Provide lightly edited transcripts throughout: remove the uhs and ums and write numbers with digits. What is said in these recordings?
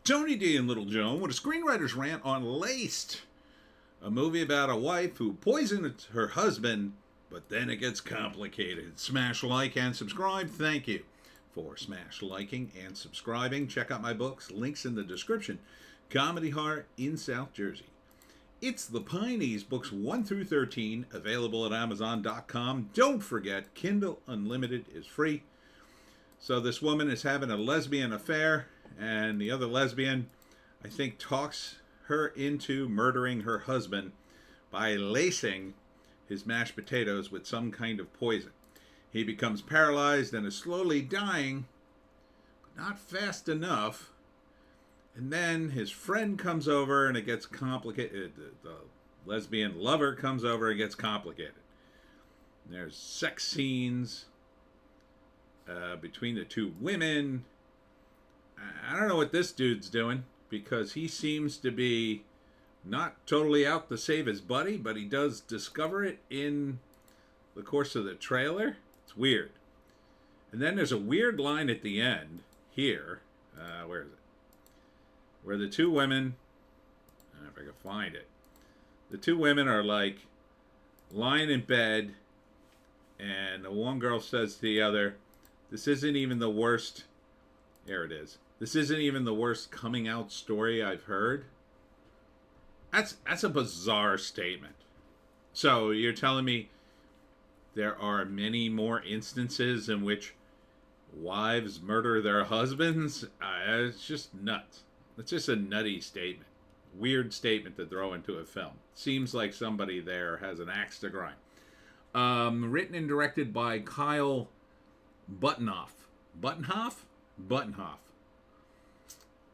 Tony D and Little Joan with a screenwriter's rant on Laced, a movie about a wife who poisons her husband, but then it gets complicated. Smash like and subscribe. Thank you for smash liking and subscribing. Check out my books, links in the description. Comedy Horror in South Jersey. It's the Pineys, books 1 through 13, available at Amazon.com. Don't forget, Kindle Unlimited is free. So this woman is having a lesbian affair, and the other lesbian, I think, talks her into murdering her husband by lacing his mashed potatoes with some kind of poison. He becomes paralyzed and is slowly dying, but not fast enough. And then his friend comes over and it gets complicated. The lesbian lover comes over and it gets complicated. There's sex scenes between the two women. I don't know what this dude's doing, because he seems to be not totally out to save his buddy, but he does discover it in the course of the trailer. It's weird. And then there's a weird line at the end here. Where is it? Where the two women, I don't know if I can find it. The two women are like lying in bed, and the one girl says to the other, "This isn't even the worst." There it is. "This isn't even the worst coming out story I've heard." That's a bizarre statement. So you're telling me there are many more instances in which wives murder their husbands? It's just nuts. It's just a nutty statement. Weird statement to throw into a film. Seems like somebody there has an axe to grind. Written and directed by Kyle Buttonhoff. Buttonhoff? Buttonhoff.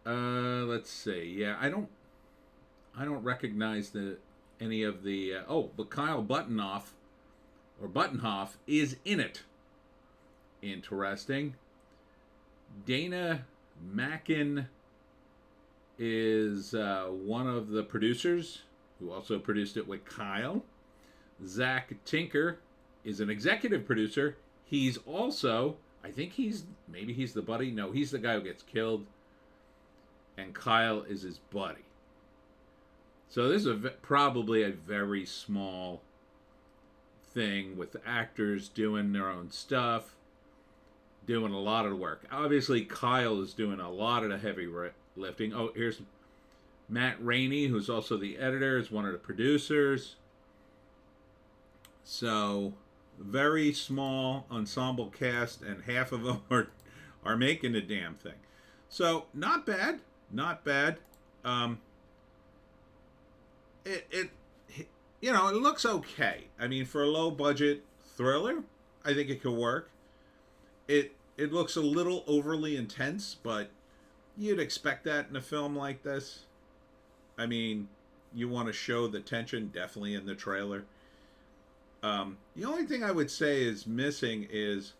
Let's see. Yeah, I don't recognize any of the. But Kyle Buttonhoff is in it. Interesting. Dana Mackin is one of the producers who also produced it with Kyle. Zach Tinker is an executive producer. He's also, I think he's the buddy. No, he's the guy who gets killed. And Kyle is his buddy. So this is probably a very small thing with the actors doing their own stuff, doing a lot of the work. Obviously, Kyle is doing a lot of the heavy lifting. Oh, here's Matt Rainey, who's also the editor, is one of the producers. So, very small ensemble cast, and half of them are making the damn thing. So, not bad. Not bad. It looks okay. I mean, for a low budget thriller, I think it could work. It looks a little overly intense, but you'd expect that in a film like this. I mean, you want to show the tension, definitely in the trailer. The only thing I would say is missing is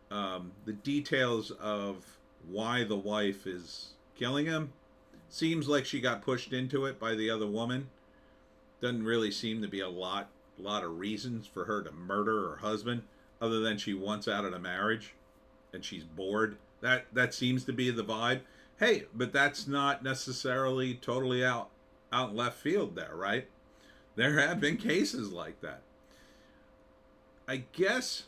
the details of why the wife is killing him. Seems like she got pushed into it by the other woman. Doesn't really seem to be a lot of reasons for her to murder her husband, other than she wants out of the marriage and she's bored. That seems to be the vibe. Hey, but that's not necessarily totally out left field there, right? There have been cases like that. I guess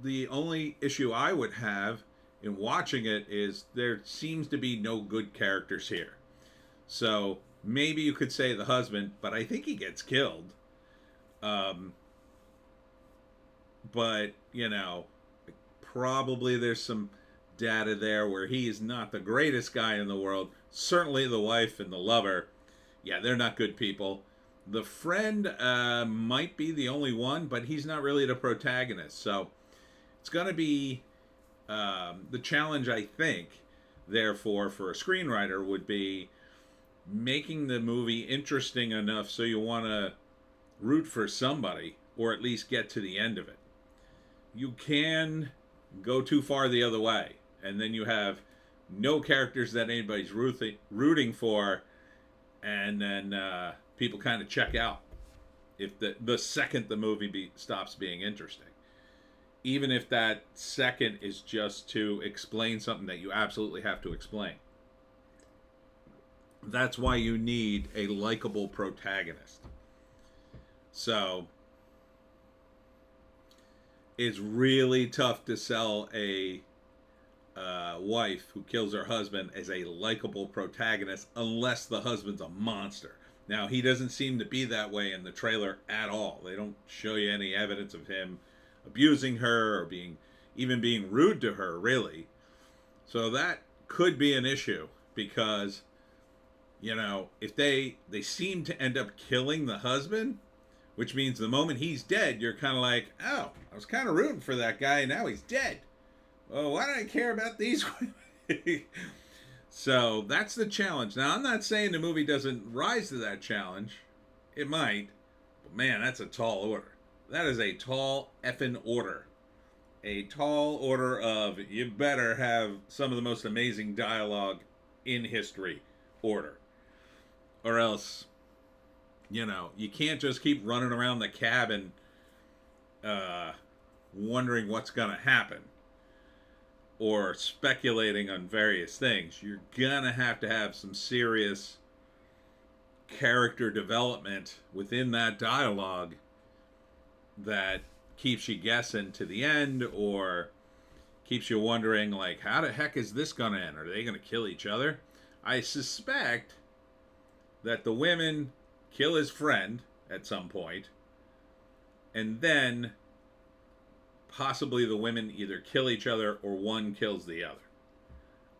the only issue I would have in watching it is there seems to be no good characters here. So maybe you could say the husband, but I think he gets killed. But, probably there's some data there where he is not the greatest guy in the world. Certainly the wife and the lover, yeah, they're not good people. The friend might be the only one, but he's not really the protagonist. So it's going to be the challenge, I think, therefore, for a screenwriter would be making the movie interesting enough so you want to root for somebody, or at least get to the end of it. You can go too far the other way, and then you have no characters that anybody's rooting for, and then people kind of check out if the second the movie stops being interesting. Even if that second is just to explain something that you absolutely have to explain. That's why you need a likable protagonist. So it's really tough to sell a wife who kills her husband as a likable protagonist unless the husband's a monster. Now, he doesn't seem to be that way in the trailer at all. They don't show you any evidence of him abusing her or being rude to her, really. So that could be an issue because, if they seem to end up killing the husband, which means the moment he's dead, you're kind of like, oh, I was kind of rooting for that guy, and now he's dead. Well, why do I care about these women? So that's the challenge. Now, I'm not saying the movie doesn't rise to that challenge. It might. But man, that's a tall order. That is a tall effing order. A tall order of you better have some of the most amazing dialogue in history order. Or else, you can't just keep running around the cabin wondering what's going to happen or speculating on various things. You're gonna have to have some serious character development within that dialogue that keeps you guessing to the end or keeps you wondering, like, how the heck is this gonna end? Are they gonna kill each other? I suspect that the women kill his friend at some point, and then possibly the women either kill each other or one kills the other.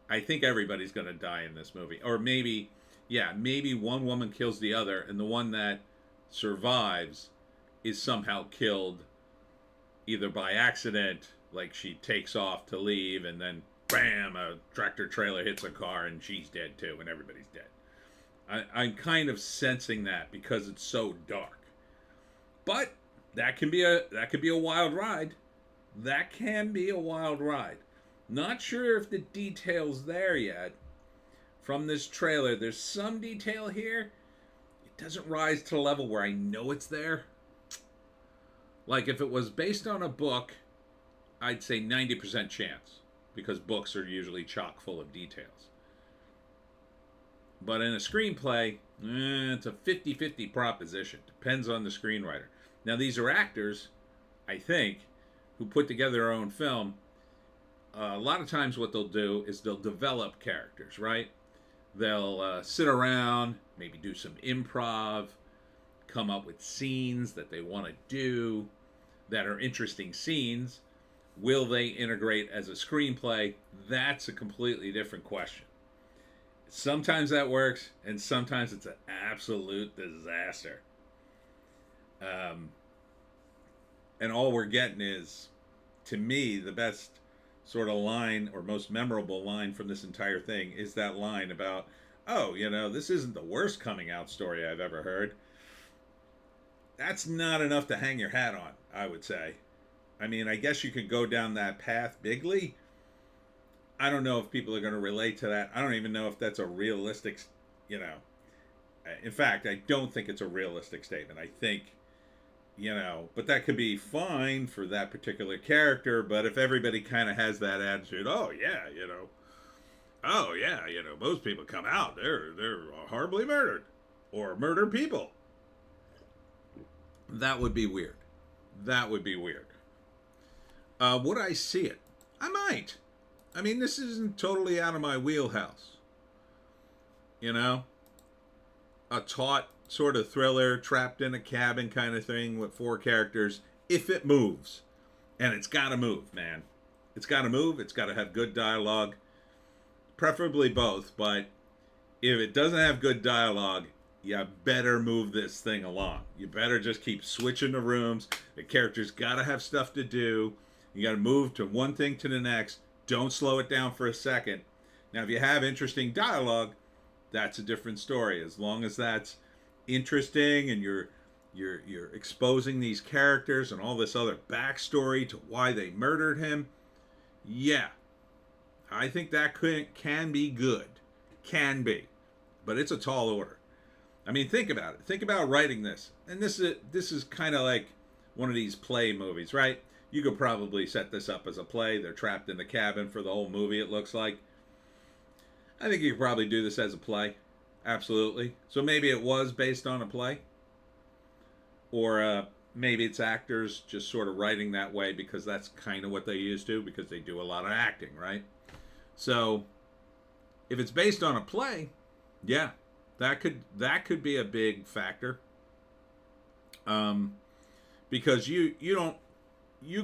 I think everybody's going to die in this movie. Or maybe one woman kills the other, and the one that survives is somehow killed either by accident, like she takes off to leave, and then bam, a tractor trailer hits a car, and she's dead too, and everybody's dead. I'm kind of sensing that because it's so dark. But that could be a wild ride. That can be a wild ride. Not sure if the detail's there yet from this trailer. There's some detail here. It doesn't rise to the level where I know it's there. Like if it was based on a book, I'd say 90% chance because books are usually chock full of details. But in a screenplay, it's a 50-50 proposition. Depends on the screenwriter. Now these are actors, I think, who put together their own film. A lot of times what they'll do is they'll develop characters, right? They'll sit around, maybe do some improv, come up with scenes that they want to do that are interesting scenes. Will they integrate as a screenplay? That's a completely different question. Sometimes that works, and sometimes it's an absolute disaster. And all we're getting is, to me, the best sort of line or most memorable line from this entire thing is that line about, oh, this isn't the worst coming out story I've ever heard. That's not enough to hang your hat on, I would say. I mean, I guess you could go down that path bigly. I don't know if people are going to relate to that. I don't even know if that's a realistic, In fact, I don't think it's a realistic statement. I think, but that could be fine for that particular character. But if everybody kind of has that attitude, oh yeah, most people come out, they're horribly murdered or murder people. That would be weird. Would I see it? I might. I mean, this isn't totally out of my wheelhouse. A taut sort of thriller, trapped in a cabin kind of thing with 4 characters, if it moves. And it's got to move, man. It's got to move. It's got to have good dialogue. Preferably both, but if it doesn't have good dialogue, you better move this thing along. You better just keep switching the rooms. The characters got to have stuff to do. You got to move to one thing to the next. Don't slow it down for a second. Now, if you have interesting dialogue, that's a different story. As long as that's interesting and you're exposing these characters and all this other backstory to why they murdered him, yeah, I think that can be good. Can be. But it's a tall order. I mean, think about it. Think about writing this. And this is kind of like one of these play movies, right? You could probably set this up as a play. They're trapped in the cabin for the whole movie, it looks like. I think you could probably do this as a play. Absolutely. So maybe it was based on a play, or maybe it's actors just sort of writing that way because that's kind of what they used to because they do a lot of acting, right? So if it's based on a play, yeah, that could be a big factor. Um, because you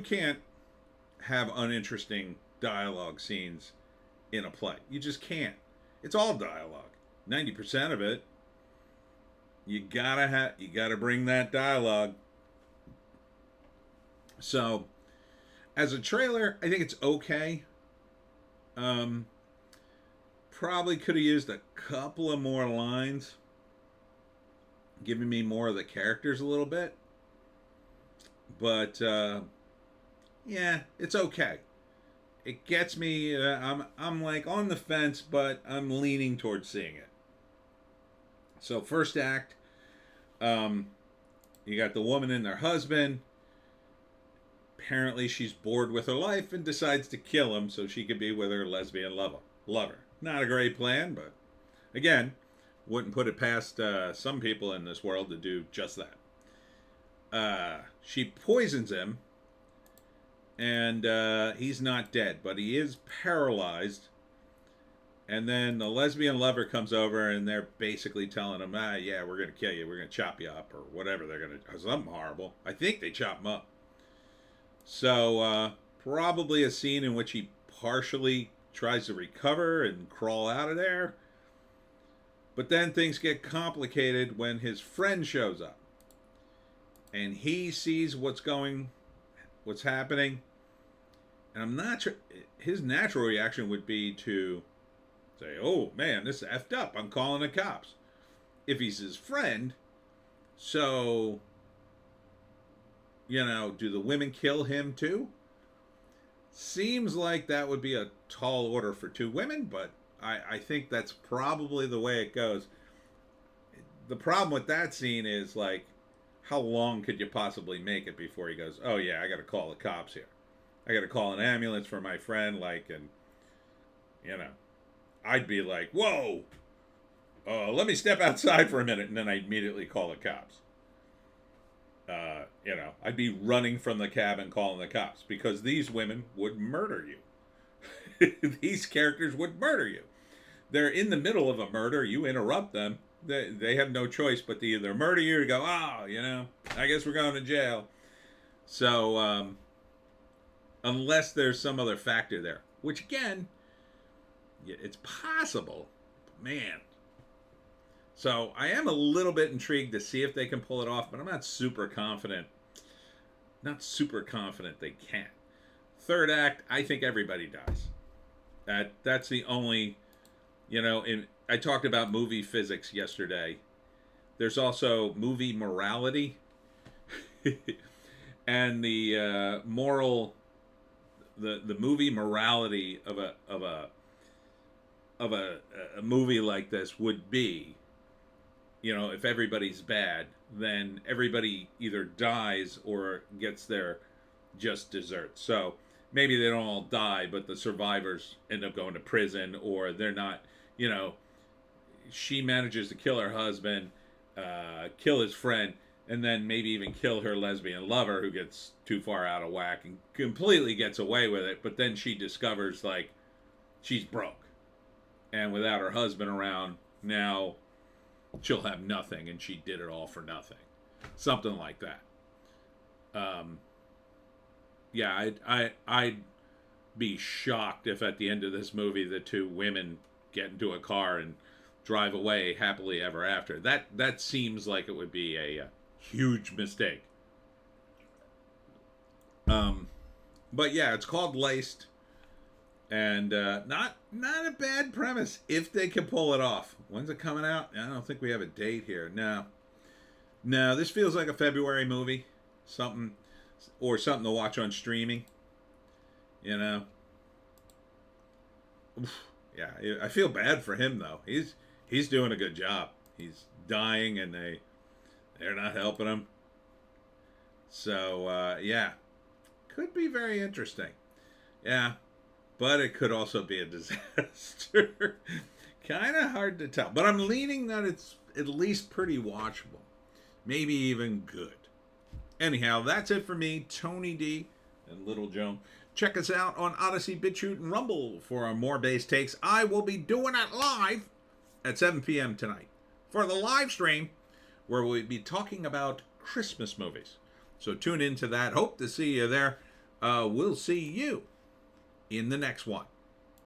can't have uninteresting dialogue scenes in a play. You just can't. It's all dialogue. 90% of it, you gotta bring that dialogue. So as a trailer, I think it's okay. Um, Probably could have used a couple of more lines, giving me more of the characters a little bit. But yeah, it's okay. It gets me. I'm like on the fence, but I'm leaning towards seeing it. So first act, um, you got the woman and her husband. Apparently, she's bored with her life and decides to kill him so she could be with her lesbian lover. Not a great plan, but again, wouldn't put it past some people in this world to do just that. She poisons him, and he's not dead, but he is paralyzed. And then the lesbian lover comes over, and they're basically telling him, yeah, we're going to kill you. We're going to chop you up, or whatever they're going to, something horrible. I think they chop him up. So, probably a scene in which he partially tries to recover and crawl out of there. But then things get complicated when his friend shows up. And he sees what's happening. And I'm not sure, his natural reaction would be to say, oh man, this is effed up. I'm calling the cops. If he's his friend, so, do the women kill him too? Seems like that would be a tall order for two women, but I think that's probably the way it goes. The problem with that scene is, like, how long could you possibly make it before he goes, oh yeah, I got to call the cops here. I got to call an ambulance for my friend, and, I'd be like, whoa, let me step outside for a minute, and then I'd immediately call the cops. I'd be running from the cabin calling the cops because these women would murder you. These characters would murder you. They're in the middle of a murder. You interrupt them. They have no choice but to either murder you or go, I guess we're going to jail. So, unless there's some other factor there, which again, it's possible, man. So I am a little bit intrigued to see if they can pull it off, but I'm not super confident. Not super confident they can. Third act, I think everybody dies. That's the only, I talked about movie physics yesterday. There's also movie morality, and the moral, the movie morality of a movie like this would be, if everybody's bad, then everybody either dies or gets their just desserts. So maybe they don't all die, but the survivors end up going to prison, or they're not, she manages to kill her husband, kill his friend, and then maybe even kill her lesbian lover who gets too far out of whack and completely gets away with it. But then she discovers, like, she's broke. And without her husband around, now she'll have nothing, and she did it all for nothing. Something like that. Yeah, I'd be shocked if at the end of this movie the two women get into a car and drive away happily ever after. That seems like it would be a huge mistake. But yeah, it's called Laced, and not a bad premise if they can pull it off. When's it coming out? I don't think we have a date here. No, this feels like a February movie, something to watch on streaming. Oof. Yeah, I feel bad for him though. He's doing a good job. He's dying, and they're not helping him. So yeah, could be very interesting. Yeah, but it could also be a disaster. Kind of hard to tell, but I'm leaning that it's at least pretty watchable, maybe even good. Anyhow, that's it for me, Tony D and Little Joan. Check us out on Odysee, Bitchute, and Rumble for our more bass takes. I will be doing it live at 7 p.m. tonight for the live stream where we'll be talking about Christmas movies. So tune into that. Hope to see you there. We'll see you in the next one.